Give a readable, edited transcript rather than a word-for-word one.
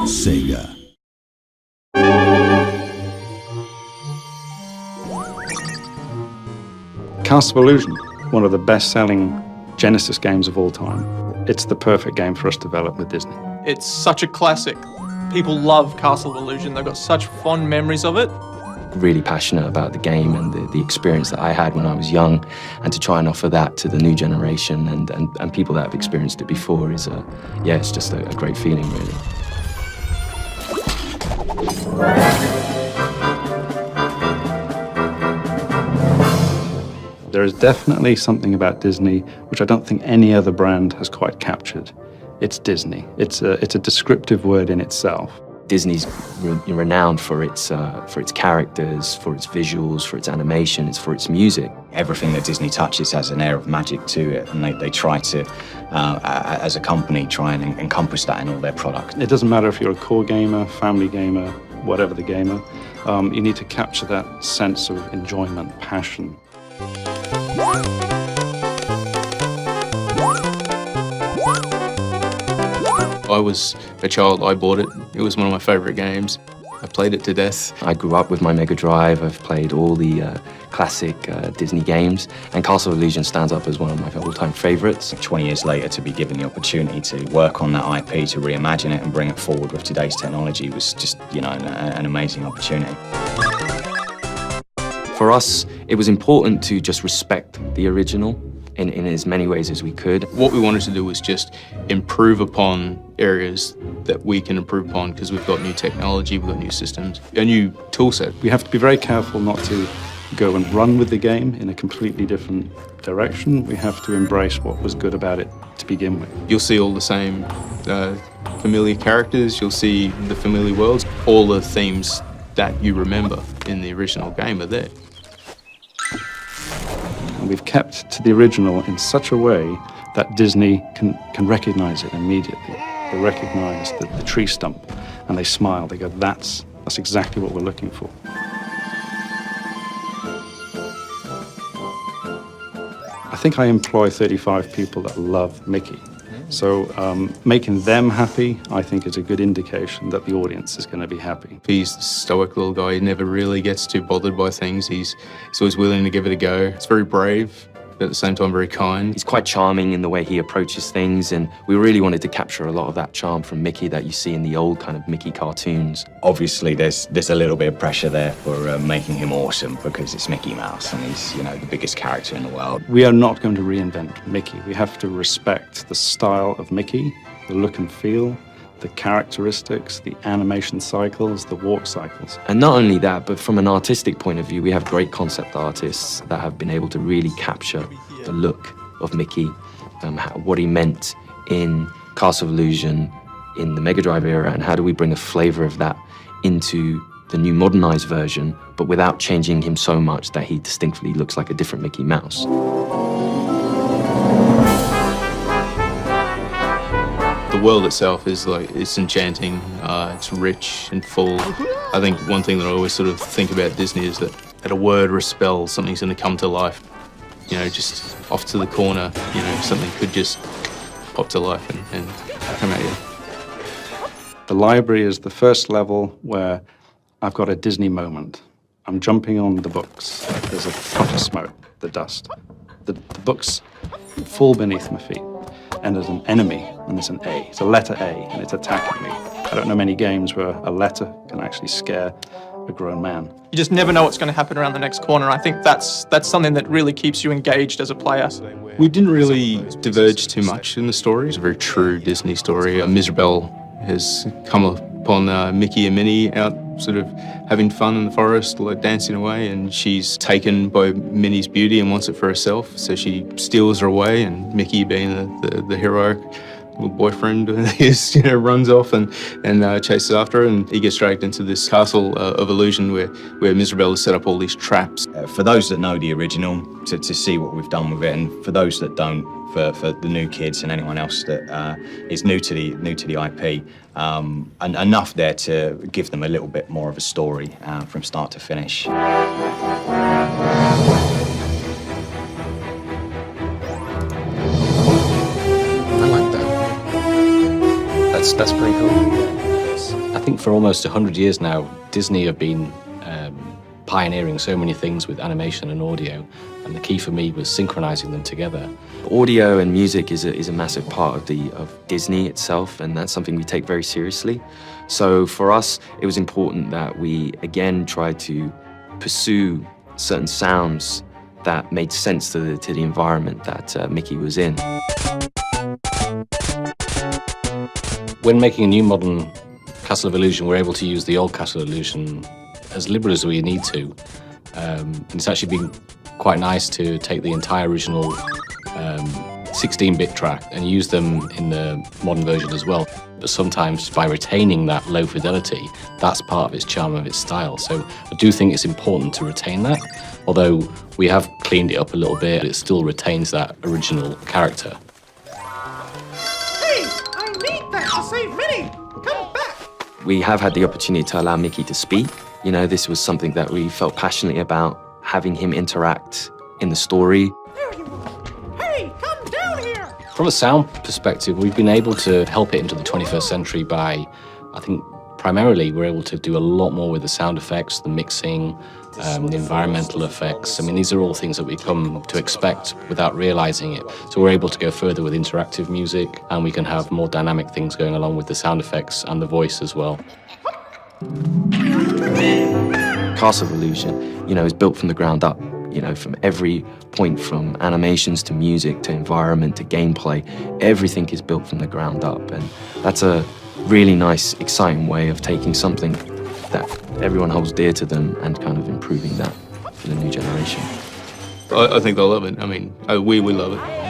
Sega. Castle of Illusion, one of the best-selling Genesis games of all time. It's the perfect game for us to develop with Disney. It's such a classic. People love Castle of Illusion. They've got such fond memories of it. Really passionate about the game and the experience that I had when I was young, and to try and offer that to the new generation and people that have experienced it before is, it's just a great feeling, really. There is definitely something about Disney which I don't think any other brand has quite captured. It's Disney. It's a descriptive word in itself. Disney's renowned for its characters, for its visuals, for its animation, for its music. Everything that Disney touches has an air of magic to it, and they try to, as a company, try and encompass that in all their products. It doesn't matter if you're a core gamer, family gamer, whatever the gamer, you need to capture that sense of enjoyment, passion. I was a child, I bought it. It was one of my favourite games. I played it to death. I grew up with my Mega Drive. I've played all the classic Disney games, and Castle of Illusion stands up as one of my all-time favourites. 20 years later, to be given the opportunity to work on that IP, to reimagine it and bring it forward with today's technology was just, an amazing opportunity. For us, it was important to just respect the original in as many ways as we could. What we wanted to do was just improve upon areas that we can improve upon, because we've got new technology, we've got new systems, a new tool set. We have to be very careful not to go and run with the game in a completely different direction. We have to embrace what was good about it to begin with. You'll see all the same familiar characters, you'll see the familiar worlds, all the themes that you remember in the original game are there. And we've kept to the original in such a way that Disney can recognize it immediately. They recognize the tree stump and they smile. They go, that's exactly what we're looking for. I think I employ 35 people that love Mickey. So making them happy, I think, is a good indication that the audience is going to be happy. He's the stoic little guy. He never really gets too bothered by things. He's always willing to give it a go. It's very brave, but at the same time very kind. He's quite charming in the way he approaches things, and we really wanted to capture a lot of that charm from Mickey that you see in the old kind of Mickey cartoons. Obviously, there's a little bit of pressure there for making him awesome, because it's Mickey Mouse and he's, the biggest character in the world. We are not going to reinvent Mickey. We have to respect the style of Mickey, the look and feel, the characteristics, the animation cycles, the walk cycles. And not only that, but from an artistic point of view, we have great concept artists that have been able to really capture the look of Mickey, what he meant in Castle of Illusion, in the Mega Drive era, and how do we bring a flavor of that into the new modernized version, but without changing him so much that he distinctly looks like a different Mickey Mouse. The world itself is it's enchanting, it's rich and full. I think one thing that I always sort of think about Disney is that a word or a spell, something's going to come to life. Just off to the corner, something could just pop to life and come at you. The library is the first level where I've got a Disney moment. I'm jumping on the books. There's a puff of smoke, the dust. The books fall beneath my feet. And there's an enemy, and there's an A. It's a letter A, and it's attacking me. I don't know many games where a letter can actually scare a grown man. You just never know what's going to happen around the next corner. I think that's something that really keeps you engaged as a player. We didn't really diverge too much in the story. It's a very true Disney story. Mirabelle has come upon Mickey and Minnie out sort of having fun in the forest, like dancing away, and she's taken by Minnie's beauty and wants it for herself, so she steals her away, and Mickey, being the heroic little boyfriend, runs off and chases after her, and he gets dragged into this castle of illusion where Mirabelle has set up all these traps. For those that know the original, to see what we've done with it, and for those that don't, for the new kids and anyone else that is new to the IP, and enough there to give them a little bit more of a story from start to finish. That's pretty cool. think for almost 100 years now, Disney have been pioneering so many things with animation and audio, and the key for me was synchronizing them together. Audio and music is a massive part of Disney itself, and that's something we take very seriously. So for us, it was important that we again tried to pursue certain sounds that made sense to the environment that Mickey was in. When making a new modern Castle of Illusion, we're able to use the old Castle of Illusion as liberal as we need to. And it's actually been quite nice to take the entire original 16-bit track and use them in the modern version as well. But sometimes by retaining that low fidelity, that's part of its charm, of its style. So I do think it's important to retain that. Although we have cleaned it up a little bit, it still retains that original character. Hey, I need that to save Minnie! Come back! We have had the opportunity to allow Mickey to speak. You know, this was something that we felt passionately about, having him interact in the story. There you are! Hey, come down here! From a sound perspective, we've been able to help it into the 21st century by, I think, primarily we're able to do a lot more with the sound effects, the mixing, the environmental effects. I mean, these are all things that we come to expect without realizing it. So we're able to go further with interactive music, and we can have more dynamic things going along with the sound effects and the voice as well. Castle of Illusion, you know, is built from the ground up. You know, from every point, from animations to music to environment to gameplay, everything is built from the ground up. And that's a really nice, exciting way of taking something that everyone holds dear to them and kind of improving that for the new generation. I think they'll love it. I mean, we love it.